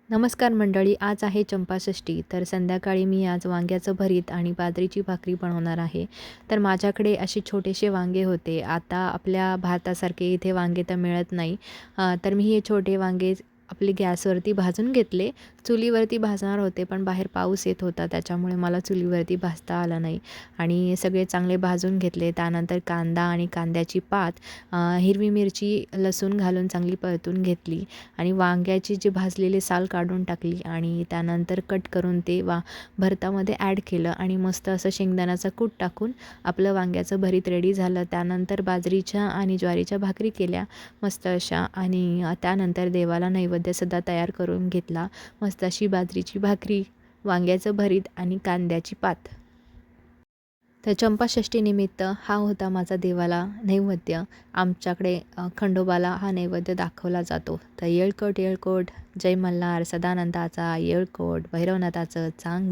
नमस्कार मंडळी, आज आहे चंपाषष्ठी. तर संध्याकाळी मी आज वांग्याचं भरीत आणि बाजरीची भाकरी बनवणार आहे. तर माझ्याकडे असे छोटेसे वांगे होते. आता आपल्या भारतासारखे इथे वांगे तर मिळत नाही. तर मी हे छोटे वांगे आपले गॅसवरती भाजून घेतले. चुलीवरती भाजणार होते, पण बाहेर पाऊस येत होता, त्याच्यामुळे मला चुलीवरती भाजता आलं नाही. आणि सगळे चांगले भाजून घेतले. त्यानंतर कांदा आणि कांद्याची पात, हिरवी मिरची, लसूण घालून चांगली परतून घेतली. आणि वांग्याची जी भाजलेली साल काढून टाकली आणि त्यानंतर कट करून ते भरतामध्ये ॲड केलं आणि मस्त असं शेंगदाण्याचा कूट टाकून आपलं वांग्याचं भरीत रेडी झालं. त्यानंतर बाजरीच्या आणि ज्वारीच्या भाकरी केल्या मस्त अशा, आणि त्यानंतर देवाला नैवेद्यसुद्धा तयार करून घेतला. मस्त अशी बाजरीची भाकरी, वांग्याचं भरीत आणि कांद्याची पात. तर चंपाषष्ठीनिमित्त हा होता माझा देवाला नैवेद्य. आमच्याकडे खंडोबाला हा नैवेद्य दाखवला जातो. तर येळकोट येळकोट, जय मल्हार सदानंदाचा, येळकोट भैरवनाथाचं चांग